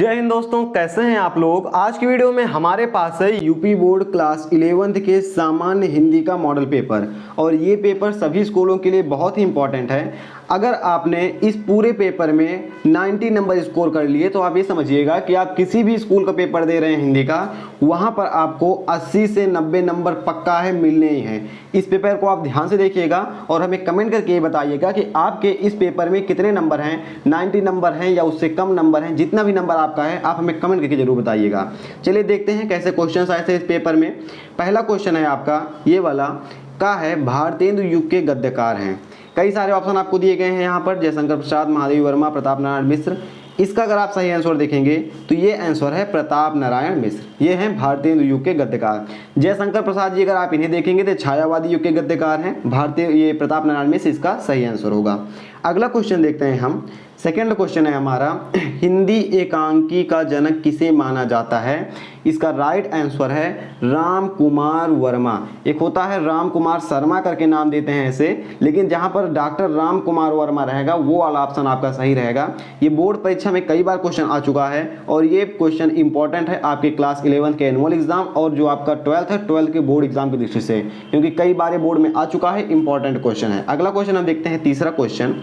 जय हिंद दोस्तों, कैसे हैं आप लोग। आज की वीडियो में हमारे पास है यूपी बोर्ड क्लास 11th के सामान्य हिंदी का मॉडल पेपर और ये पेपर सभी स्कूलों के लिए बहुत ही इंपॉर्टेंट है। अगर आपने इस पूरे पेपर में 90 नंबर स्कोर कर लिए तो आप ये समझिएगा कि आप किसी भी स्कूल का पेपर दे रहे हैं हिंदी का, वहाँ पर आपको 80 से 90 नंबर पक्का है, मिलने ही हैं। इस पेपर को आप ध्यान से देखिएगा और हमें कमेंट करके ये बताइएगा कि आपके इस पेपर में कितने नंबर हैं, 90 नंबर हैं या उससे कम नंबर हैं। जितना भी नंबर आपका है आप हमें कमेंट करके जरूर बताइएगा। चलिए देखते हैं कैसे क्वेश्चन आए थे इस पेपर में। पहला क्वेश्चन है आपका ये वाला का है, भारतेंदु युग के गद्यकार हैं। कई सारे ऑप्शन आपको दिए गए हैं यहाँ पर, जयशंकर प्रसाद, महादेवी वर्मा, प्रताप नारायण मिश्र। इसका अगर आप सही आंसर देखेंगे तो ये आंसर है प्रताप नारायण मिश्र। ये हैं भारतेंदु युग के गद्यकार। जयशंकर प्रसाद जी अगर आप इन्हें देखेंगे तो छायावादी युग के गद्यकार हैं। ये प्रताप नारायण मिश्र इसका सही आंसर होगा। अगला क्वेश्चन देखते हैं हम। सेकेंड क्वेश्चन है हमारा, हिंदी एकांकी का जनक किसे माना जाता है। इसका राइट आंसर है राम कुमार वर्मा। एक होता है राम कुमार शर्मा करके नाम देते हैं ऐसे, लेकिन जहां पर डॉक्टर राम कुमार वर्मा रहेगा वो वाला ऑप्शन आपका सही रहेगा। ये बोर्ड परीक्षा में कई बार क्वेश्चन आ चुका है और ये क्वेश्चन इंपॉर्टेंट है आपके क्लास 11 के एनुअल एग्जाम और जो आपका 12th है 12 के बोर्ड एग्जाम की दृष्टि से, क्योंकि कई बार बोर्ड में आ चुका है, इंपॉर्टेंट क्वेश्चन है। अगला क्वेश्चन हम देखते हैं, तीसरा क्वेश्चन।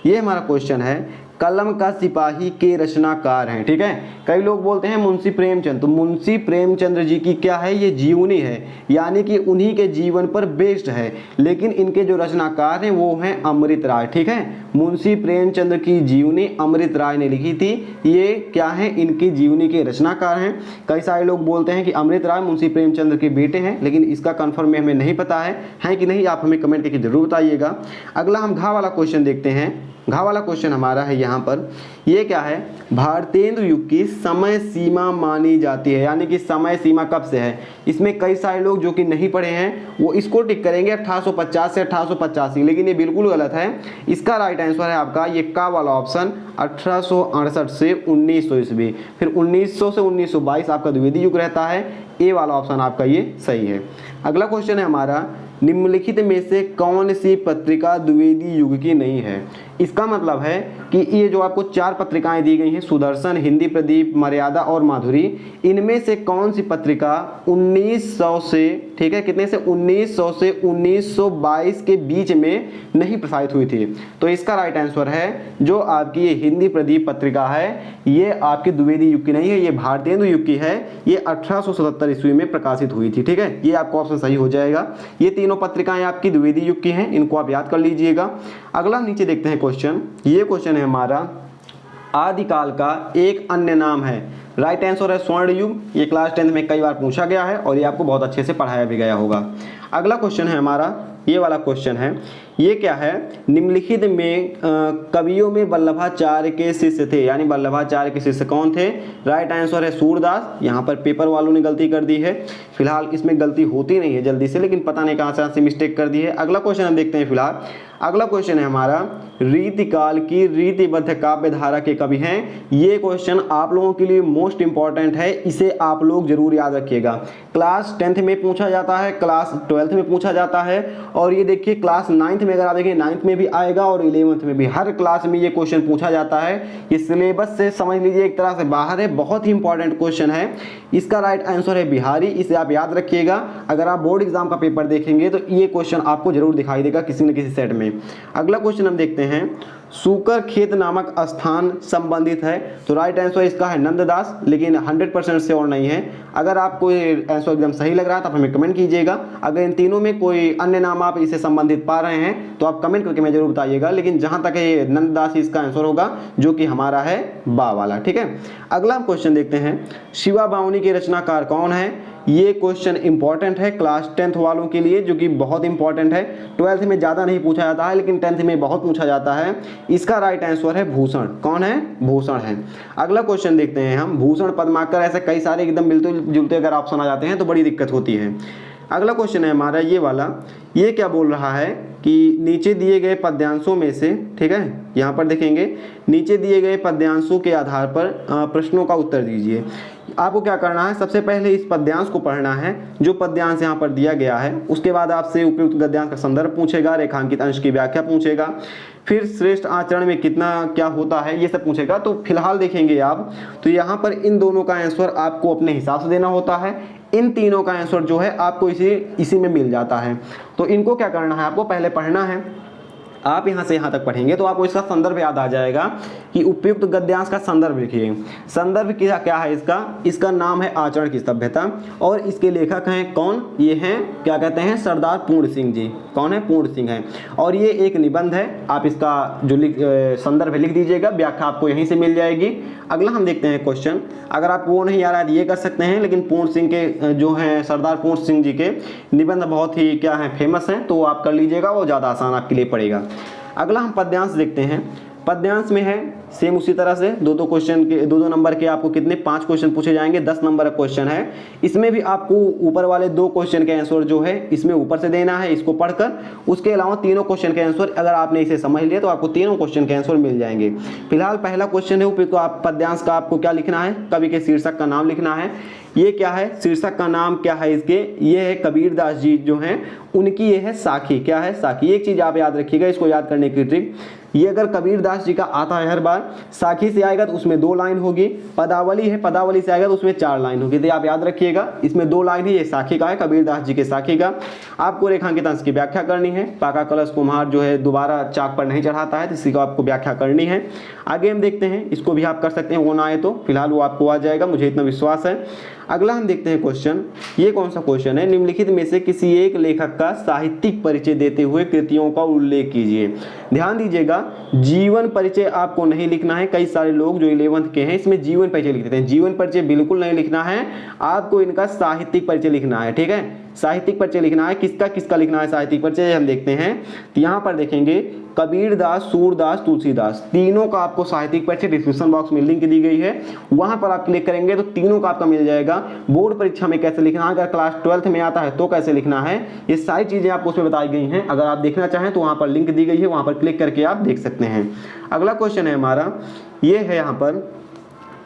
ये हमारा क्वेश्चन है, कलम का सिपाही के रचनाकार हैं। ठीक है, कई लोग बोलते हैं मुंशी प्रेमचंद, तो मुंशी प्रेमचंद्र जी की क्या है, ये जीवनी है, यानी कि उन्हीं के जीवन पर बेस्ड है, लेकिन इनके जो रचनाकार हैं वो हैं अमृत राय। ठीक है, मुंशी प्रेमचंद्र की जीवनी अमृत राय ने लिखी थी। ये क्या है, इनकी जीवनी के रचनाकार हैं। कई सारे लोग बोलते हैं कि अमृत राय मुंशी प्रेमचंद्र के बेटे हैं, लेकिन इसका कंफर्म में हमें नहीं पता है कि नहीं, आप हमें कमेंट करके जरूर बताइएगा। अगला हम घा वाला क्वेश्चन देखते हैं। घा वाला क्वेश्चन हमारा है यहाँ पर, ये क्या है, भारतेंदु युग की समय सीमा मानी जाती है, यानी कि समय सीमा कब से है। इसमें कई सारे लोग जो कि नहीं पढ़े हैं वो इसको टिक करेंगे 1850 से 1885, लेकिन ये बिल्कुल गलत है। इसका राइट आंसर है आपका ये का वाला ऑप्शन 1868 से 1900 ईस्वी, फिर 1900 से 1922 आपका द्विवेदी युग रहता है। ए वाला ऑप्शन आपका ये सही है। अगला क्वेश्चन है हमारा, निम्नलिखित में से कौन सी पत्रिका द्विवेदी युग की नहीं है। इसका मतलब है कि ये जो आपको 4 पत्रिकाएं दी गई हैं, सुदर्शन, हिंदी प्रदीप, मर्यादा और माधुरी, इनमें से कौन सी पत्रिका 1900 से, ठीक है, कितने से 1900 से 1922 के बीच में नहीं प्रसारित हुई थी। तो इसका राइट आंसर है जो आपकी ये हिंदी प्रदीप पत्रिका है, ये आपकी द्विवेदी युग की नहीं है, ये भारतेंदु युग की है। ये 1877 ईस्वी में प्रकाशित हुई थी। ठीक है, ये आपको ऑप्शन सही हो जाएगा। ये तीनों पत्रिकाएं आपकी द्विवेदी युग की हैं, इनको आप याद कर लीजिएगा। अगला नीचे देखते हैं क्वेश्चन। ये क्वेश्चन है हमारा, आदिकाल का एक अन्य नाम है। राइट आंसर है स्वर्ण युग। ये क्लास 10 में कई बार पूछा गया है और ये आपको बहुत अच्छे से पढ़ाया भी गया होगा। अगला क्वेश्चन है हमारा, ये वाला क्वेश्चन है, ये क्या है, निम्नलिखित में कवियों में वल्लभाचार्य के शिष्य थे, यानी वल्लभाचार्य के शिष्य कौन थे। राइट आंसर है सूरदास। यहाँ पर पेपर वालों ने गलती कर दी है, फिलहाल इसमें गलती होती नहीं है जल्दी से, लेकिन पता नहीं कहाँ से मिस्टेक कर दी है। अगला क्वेश्चन हम देखते हैं फिलहाल। अगला क्वेश्चन है हमारा, रीतिकाल की रीतिबद्ध काव्य धारा के कवि हैं। ये क्वेश्चन आप लोगों के लिए मोस्ट इंपॉर्टेंट है, इसे आप लोग जरूर याद रखिएगा। क्लास 10th में पूछा जाता है, क्लास 12th में पूछा जाता है, और ये देखिए क्लास 9th में अगर आप देखें 9th में भी आएगा और 11th में भी, हर क्लास में ये क्वेश्चन पूछा जाता है। ये सिलेबस से समझ लीजिए एक तरह से बाहर है, बहुत ही इंपॉर्टेंट क्वेश्चन है। इसका राइट आंसर है बिहारी, इसे आप याद रखिएगा। अगर आप बोर्ड एग्जाम का पेपर देखेंगे तो ये क्वेश्चन आपको जरूर दिखाई देगा किसी न किसी सेट में। अगला क्वेश्चन हम देखते हैं, सूकर खेत नामक स्थान संबंधित है। तो राइट आंसर इसका है नंददास, लेकिन 100% से और नहीं है। अगर आपको आंसर एकदम सही लग रहा है तो आप हमें कमेंट कीजिएगा। अगर इन तीनों में कोई अन्य नाम आप इसे संबंधित पा रहे हैं तो आप कमेंट करके मैं जरूर बताइएगा, लेकिन जहां तक ये नंददास इसका आंसर होगा, जो कि हमारा है बा वाला। ठीक है, अगला हम क्वेश्चन देखते हैं, शिवा बावनी के रचनाकार कौन है। ये क्वेश्चन इंपॉर्टेंट है क्लास 10th वालों के लिए, जो कि बहुत इंपॉर्टेंट है। 12th में ज़्यादा नहीं पूछा जाता है, लेकिन 10th में बहुत पूछा जाता है। इसका राइट आंसर है भूषण। कौन है, भूषण है। अगला क्वेश्चन देखते हैं हम, भूषण पद्माकर, ऐसे कई सारे एकदम मिलते जुलते अगर ऑप्शन आ जाते हैं तो बड़ी दिक्कत होती है। अगला क्वेश्चन है हमारा ये वाला, ये क्या बोल रहा है कि नीचे दिए गए पद्यांशों में से, ठीक है, यहाँ पर देखेंगे नीचे दिए गए पद्यांशों के आधार पर प्रश्नों का उत्तर दीजिए। आपको क्या करना है, सबसे पहले इस पद्यांश को पढ़ना है, जो पद्यांश यहाँ पर दिया गया है, उसके बाद आपसे उपयुक्त गद्यांश का संदर्भ पूछेगा, रेखांकित अंश की व्याख्या पूछेगा, फिर श्रेष्ठ आचरण में कितना क्या होता है ये सब पूछेगा। तो फिलहाल देखेंगे आप, तो यहाँ पर इन दोनों का आंसर आपको अपने हिसाब से देना होता है, इन तीनों का आंसर जो है आपको इसी में मिल जाता है। तो इनको क्या करना है, आपको पहले पढ़ना है। आप यहाँ से यहाँ तक पढ़ेंगे तो आपको इसका संदर्भ याद आ जाएगा कि उपयुक्त गद्यांश का संदर्भ लिखिए। संदर्भ क्या है इसका नाम है आचरण की सभ्यता, और इसके लेखक हैं कौन, ये हैं क्या कहते हैं, सरदार पूर्ण सिंह जी। कौन है, पूर्ण सिंह है। और ये एक निबंध है, आप इसका जो संदर्भ लिख दीजिएगा, व्याख्या आपको यहीं से मिल जाएगी। अगला हम देखते हैं क्वेश्चन, अगर आपको वो नहीं आ रहा है ये कर सकते हैं, लेकिन पूर्ण सिंह के जो हैं सरदार पूर्ण सिंह जी के निबंध बहुत ही क्या है, फेमस हैं, तो आप कर लीजिएगा, वो ज़्यादा आसान आपके लिए पड़ेगा। अगला हम पद्यांश देखते हैं। पद्यांश में है सेम उसी तरह से दो क्वेश्चन के, दो नंबर के आपको कितने 5 क्वेश्चन पूछे जाएंगे, 10 नंबर का क्वेश्चन है। इसमें भी आपको ऊपर वाले 2 क्वेश्चन के आंसर जो है इसमें ऊपर से देना है, इसको पढ़कर। उसके अलावा तीनों क्वेश्चन के आंसर अगर आपने इसे समझ लिया तो आपको तीनों क्वेश्चन के आंसर मिल जाएंगे। फिलहाल पहला क्वेश्चन है, तो आप पद्यांश का आपको क्या लिखना है, कवि के शीर्षक का नाम लिखना है। ये क्या है, शीर्षक का नाम क्या है इसके, ये है कबीरदास जी जो हैं उनकी, ये है साखी। क्या है, साखी। एक चीज आप याद रखिएगा, इसको याद करने की ट्रिक, ये अगर कबीरदास जी का आता है हर बार, साखी से आएगा तो उसमें 2 लाइन होगी, पदावली है, पदावली से आएगा तो उसमें 4 लाइन होगी। तो आप याद रखिएगा, इसमें 2 लाइन ही ये साखी का है, कबीरदास जी के साखी का। आपको रेखांकित अंश की व्याख्या करनी है। पाका कलश कुम्हार जो है दोबारा चाक पर नहीं चढ़ाता है, तो इसी को आपको व्याख्या करनी है। आगे हम देखते हैं, इसको भी आप कर सकते हैं, वो ना आए तो फिलहाल वो आपको आ जाएगा, मुझे इतना विश्वास है। अगला हम देखते हैं क्वेश्चन, ये कौन सा क्वेश्चन है, निम्नलिखित में से किसी एक लेखक का साहित्यिक परिचय देते हुए कृतियों का उल्लेख कीजिए। ध्यान दीजिएगा, जीवन परिचय आपको नहीं लिखना है। कई सारे लोग जो 11th के हैं इसमें जीवन परिचय लिख देते हैं, जीवन परिचय बिल्कुल नहीं लिखना है, आपको इनका साहित्यिक परिचय लिखना है। ठीक है, साहित्यिक परिचय लिखना है। किसका किसका लिखना है साहित्यिक परिचय, हम देखते हैं। तो यहाँ पर देखेंगे कबीरदास, सूरदास, तुलसीदास, तीनों का आपको साहित्यिक परिचय डिस्क्रिप्शन बॉक्स में लिंक दी गई है, वहां पर आप क्लिक करेंगे तो तीनों का आपका मिल जाएगा। बोर्ड परीक्षा में कैसे लिखना है, अगर क्लास 12th में आता है तो कैसे लिखना है, ये सारी चीजें आपको उसमें बताई गई हैं। अगर आप देखना चाहें तो वहां पर लिंक दी गई है, वहां पर क्लिक करके आप देख सकते हैं। अगला क्वेश्चन है हमारा, ये है यहाँ पर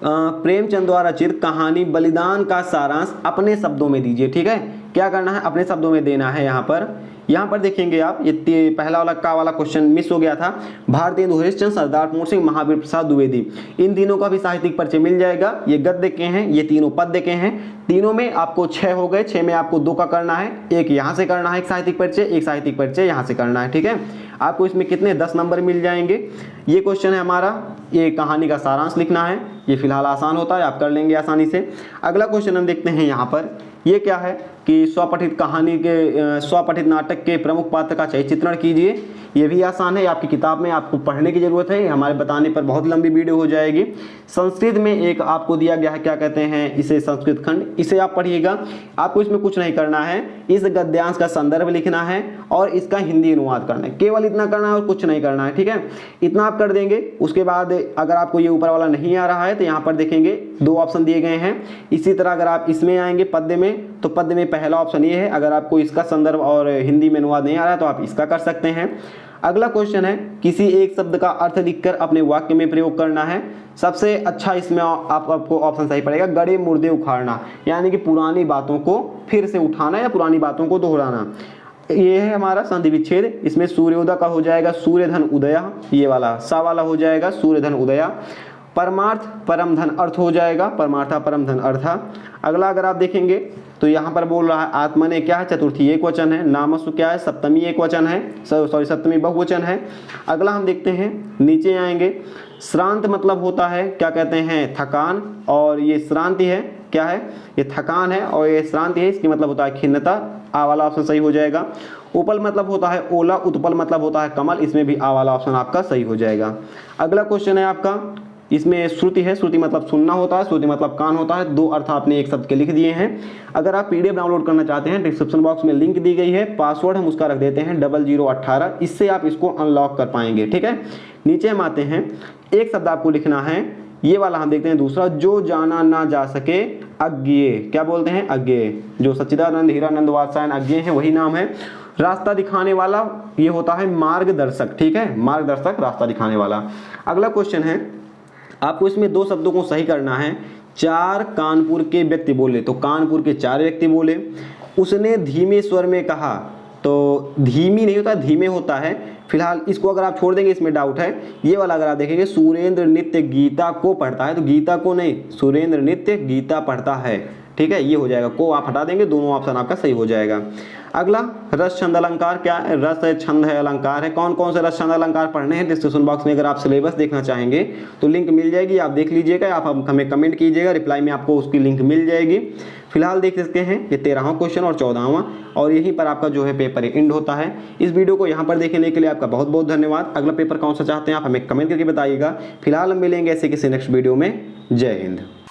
प्रेमचंद द्वारा रचित कहानी बलिदान का सारांश अपने शब्दों में दीजिए। ठीक है, क्या करना है, अपने शब्दों में देना है। यहाँ पर देखेंगे आप, ये पहला वाला क्वेश्चन मिस हो गया था। भारतेंदु हरिश्चंद्र, सरदार पूर्ण सिंह, महावीर प्रसाद द्विवेदी, इन तीनों का भी साहित्यिक परिचय मिल जाएगा। ये गद्य के हैं, ये तीनों पद्य के हैं। तीनों में आपको 6 हो गए, 6 में आपको 2 का करना है, एक यहाँ से करना है एक साहित्यिक परिचय, एक साहित्यिक परिचय यहाँ से करना है। ठीक है, आपको इसमें कितने 10 नंबर मिल जाएंगे। ये क्वेश्चन है हमारा, ये कहानी का सारांश लिखना है, ये फिलहाल आसान होता है, आप कर लेंगे आसानी से। अगला क्वेश्चन हम देखते हैं यहाँ पर, ये क्या है कि स्वपठित कहानी के स्वपठित नाटक के प्रमुख पात्र का चयन चित्रण कीजिए। ये भी आसान है, आपकी किताब में आपको पढ़ने की जरूरत है, हमारे बताने पर बहुत लंबी वीडियो हो जाएगी। संस्कृत में एक आपको दिया गया है, क्या कहते हैं इसे, संस्कृत खंड, इसे आप पढ़िएगा। आपको इसमें कुछ नहीं करना है, इस गद्यांश का संदर्भ लिखना है और इसका हिंदी अनुवाद करना है, केवल इतना करना है और कुछ नहीं करना है। ठीक है, इतना आप कर देंगे। उसके बाद अगर आपको ये ऊपर वाला नहीं आ रहा है तो यहाँ पर देखेंगे 2 ऑप्शन दिए गए हैं। इसी तरह अगर आप इसमें आएंगे पद्य में, तो पद्य में पहला ऑप्शन ये है, अगर आपको इसका संदर्भ और हिंदी में अनुवाद नहीं आ रहा है तो आप इसका कर सकते हैं। अगला क्वेश्चन है, किसी एक शब्द का अर्थ लिखकर अपने वाक्य में प्रयोग करना है। सबसे अच्छा इसमें आपको ऑप्शन सही पड़ेगा, गड़े मुर्दे उखाड़ना, यानी कि पुरानी बातों को फिर से उठाना या पुरानी बातों को दोहराना। ये है हमारा संधि विच्छेद, इसमें सूर्योदय का हो जाएगा सूर्यधन उदया, ये वाला सा वाला हो जाएगा सूर्यधन उदया। परमार्थ परम धन अर्थ हो जाएगा, परमार्था परम धन अर्था। अगला अगर आप देखेंगे तो यहाँ पर बोल रहा है आत्मने क्या है, चतुर्थी एक वचन है, नामस्सु क्या है, सप्तमी एक वचन है, सप्तमी बहुवचन है। अगला हम देखते हैं, नीचे आएंगे, श्रांत मतलब होता है क्या कहते हैं, थकान, और ये श्रांति है, क्या है, ये थकान है और ये श्रांति है, इसकी मतलब होता है खिन्नता, आ वाला ऑप्शन सही हो जाएगा। उपल मतलब होता है ओला, उत्पल मतलब होता है कमल, इसमें भी आ वाला ऑप्शन आपका सही हो जाएगा। अगला क्वेश्चन है आपका, इसमें श्रुति है, श्रुति मतलब सुनना होता है, श्रुति मतलब कान होता है। 2 अर्थ आपने एक शब्द के लिख दिए हैं। अगर आप पीडीएफ डाउनलोड करना चाहते हैं, डिस्क्रिप्शन बॉक्स में लिंक दी गई है, पासवर्ड हम उसका रख देते हैं 0018, इससे आप इसको अनलॉक कर पाएंगे। ठीक है, नीचे हम आते हैं, एक शब्द आपको लिखना है, ये वाला हम देखते हैं दूसरा, जो जाना ना जा सके अज्ञेय, क्या बोलते हैं, अज्ञेय। जो सच्चिदानंद हीरानंद वात्स्यायन अज्ञेय है वही नाम है। रास्ता दिखाने वाला ये होता है मार्गदर्शक, ठीक है, मार्गदर्शक रास्ता दिखाने वाला। अगला क्वेश्चन है, आपको इसमें 2 शब्दों को सही करना है। 4 कानपुर के व्यक्ति बोले, तो कानपुर के 4 व्यक्ति बोले। उसने धीमे स्वर में कहा, तो धीमी नहीं होता, धीमे होता है। फिलहाल इसको अगर आप छोड़ देंगे इसमें डाउट है। ये वाला अगर आप देखेंगे, सुरेंद्र नित्य गीता को पढ़ता है, तो गीता को नहीं, सुरेंद्र नित्य गीता पढ़ता है, ठीक है, ये हो जाएगा। को आप हटा देंगे, दोनों ऑप्शन आपका सही हो जाएगा। अगला रस छंद अलंकार क्या है, रस है, छंद है, अलंकार है। कौन कौन से रस छंद अलंकार पढ़ने हैं डिस्क्रिप्शन बॉक्स में अगर आप सिलेबस देखना चाहेंगे तो लिंक मिल जाएगी, आप देख लीजिएगा। आप हमें कमेंट कीजिएगा, रिप्लाई में आपको उसकी लिंक मिल जाएगी। फिलहाल देख सकते हैं ये 13वां क्वेश्चन और 14वां, और यहीं पर आपका जो है पेपर एंड होता है। इस वीडियो को यहाँ पर देखने के लिए आपका बहुत बहुत धन्यवाद। अगला पेपर कौन सा चाहते हैं आप हमें कमेंट करके बताइएगा। फिलहाल हम मिलेंगे ऐसे किसी नेक्स्ट वीडियो में। जय हिंद।